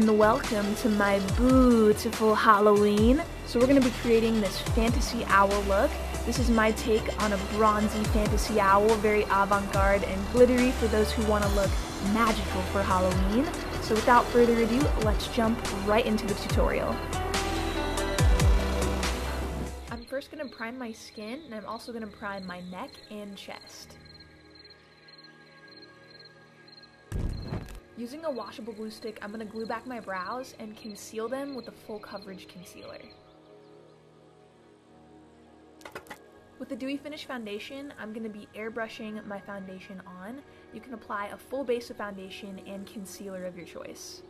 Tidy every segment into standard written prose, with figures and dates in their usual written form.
and welcome to my beautiful Halloween. So we're going to be creating this fantasy owl look. This is my take on a bronzy fantasy owl, very avant-garde and glittery for those who want to look magical for Halloween. So without further ado, let's jump right into the tutorial. I'm first going to prime my skin, and I'm also going to prime my neck and chest. Using a washable glue stick, I'm going to glue back my brows and conceal them with a full coverage concealer. With the Dewy Finish foundation, I'm going to be airbrushing my foundation on. You can apply a full base of foundation and concealer of your choice.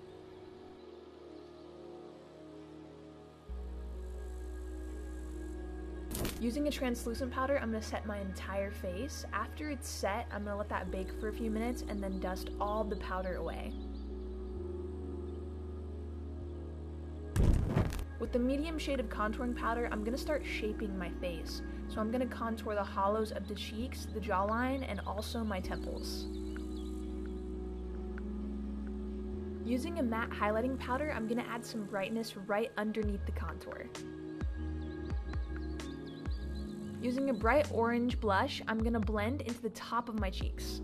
Using a translucent powder, I'm going to set my entire face. After it's set, I'm going to let that bake for a few minutes and then dust all the powder away. With the medium shade of contouring powder, I'm going to start shaping my face. So I'm going to contour the hollows of the cheeks, the jawline, and also my temples. Using a matte highlighting powder, I'm going to add some brightness right underneath the contour. Using a bright orange blush, I'm going to blend into the top of my cheeks.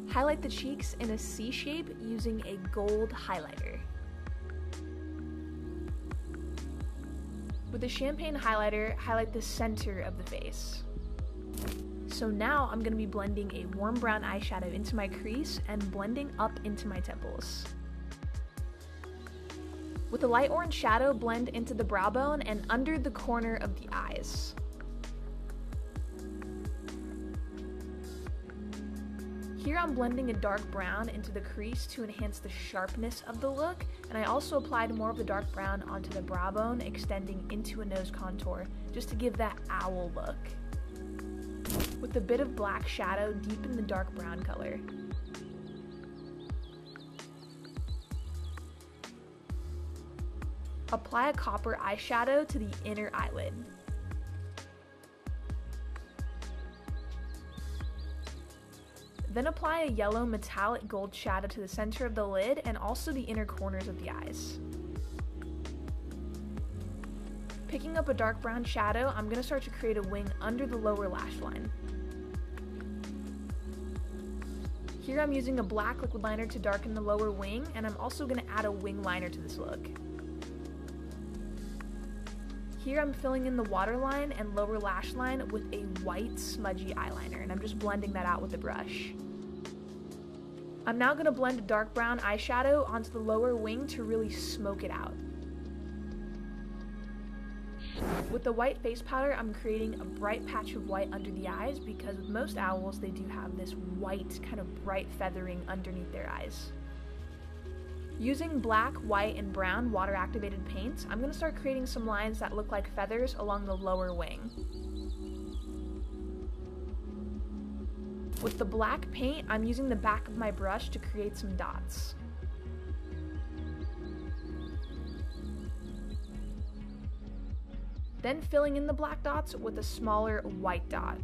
Highlight the cheeks in a C shape using a gold highlighter. With a champagne highlighter, highlight the center of the face. So now I'm going to be blending a warm brown eyeshadow into my crease and blending up into my temples. With a light orange shadow, blend into the brow bone and under the corner of the eyes. Here I'm blending a dark brown into the crease to enhance the sharpness of the look, and I also applied more of the dark brown onto the brow bone, extending into a nose contour, just to give that owl look. With a bit of black shadow, deepen the dark brown color. Apply a copper eyeshadow to the inner eyelid. Then apply a yellow metallic gold shadow to the center of the lid and also the inner corners of the eyes. Picking up a dark brown shadow, I'm going to start to create a wing under the lower lash line. Here I'm using a black liquid liner to darken the lower wing, and I'm also going to add a wing liner to this look. Here I'm filling in the waterline and lower lash line with a white smudgy eyeliner, and I'm just blending that out with a brush. I'm now going to blend a dark brown eyeshadow onto the lower wing to really smoke it out. With the white face powder, I'm creating a bright patch of white under the eyes because with most owls, they do have this white, kind of bright feathering underneath their eyes. Using black, white, and brown water-activated paints, I'm going to start creating some lines that look like feathers along the lower wing. With the black paint, I'm using the back of my brush to create some dots. Then filling in the black dots with a smaller white dot.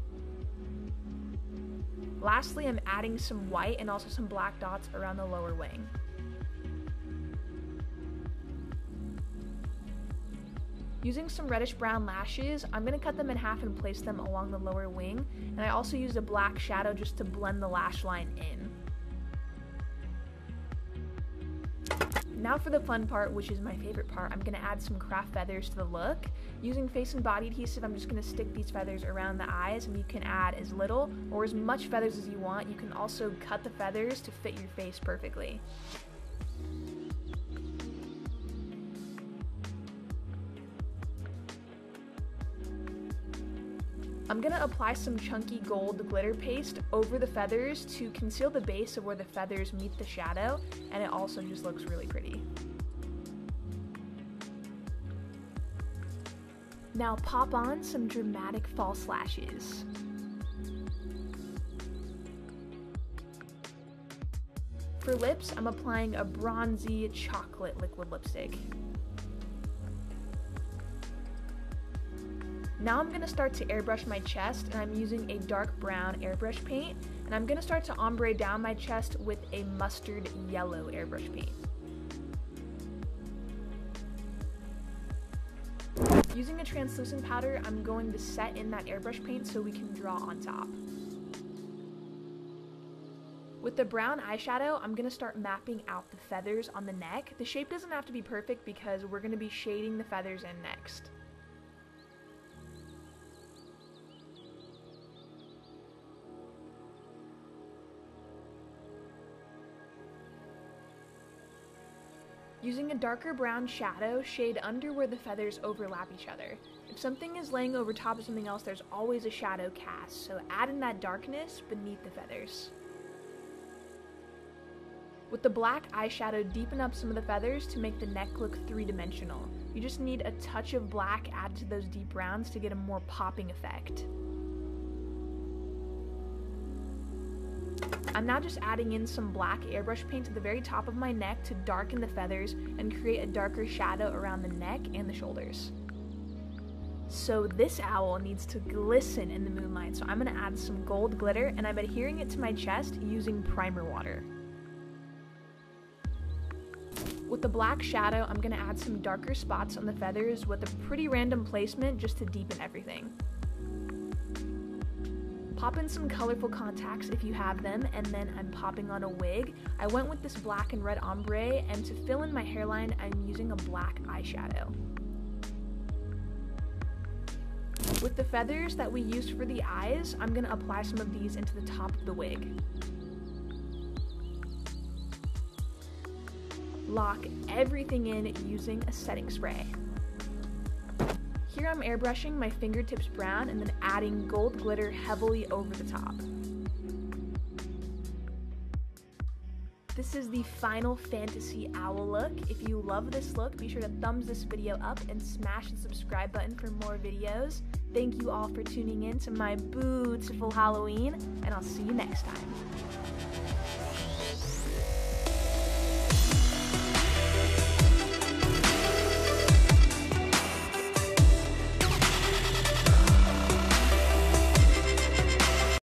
Lastly, I'm adding some white and also some black dots around the lower wing. Using some reddish brown lashes, I'm going to cut them in half and place them along the lower wing, and I also used a black shadow just to blend the lash line in. Now for the fun part, which is my favorite part, I'm going to add some craft feathers to the look. Using face and body adhesive, I'm just going to stick these feathers around the eyes, and you can add as little or as much feathers as you want. You can also cut the feathers to fit your face perfectly. I'm going to apply some chunky gold glitter paste over the feathers to conceal the base of where the feathers meet the shadow, and it also just looks really pretty. Now pop on some dramatic false lashes. For lips, I'm applying a bronzy chocolate liquid lipstick. Now I'm going to start to airbrush my chest, and I'm using a dark brown airbrush paint, And I'm going to start to ombre down my chest with a mustard yellow airbrush paint. Using a translucent powder, I'm going to set in that airbrush paint so we can draw on top. With the brown eyeshadow, I'm going to start mapping out the feathers on the neck. The shape doesn't have to be perfect because we're going to be shading the feathers in next. Using a darker brown shadow, shade under where the feathers overlap each other. If something is laying over top of something else, there's always a shadow cast, so add in that darkness beneath the feathers. With the black eyeshadow, deepen up some of the feathers to make the neck look three-dimensional. You just need a touch of black added to those deep browns to get a more popping effect. I'm now just adding in some black airbrush paint to the very top of my neck to darken the feathers and create a darker shadow around the neck and the shoulders. So this owl needs to glisten in the moonlight, so I'm going to add some gold glitter, and I'm adhering it to my chest using primer water. With the black shadow, I'm going to add some darker spots on the feathers with a pretty random placement just to deepen everything. Pop in some colorful contacts if you have them, and then I'm popping on a wig. I went with this black and red ombre, and to fill in my hairline, I'm using a black eyeshadow. With the feathers that we used for the eyes, I'm going to apply some of these into the top of the wig. Lock everything in using a setting spray. Here I'm airbrushing my fingertips brown and then adding gold glitter heavily over the top. This is the final fantasy owl look. If you love this look, be sure to thumbs this video up and smash the subscribe button for more videos. Thank you all for tuning in to my beautiful Halloween, and I'll see you next time.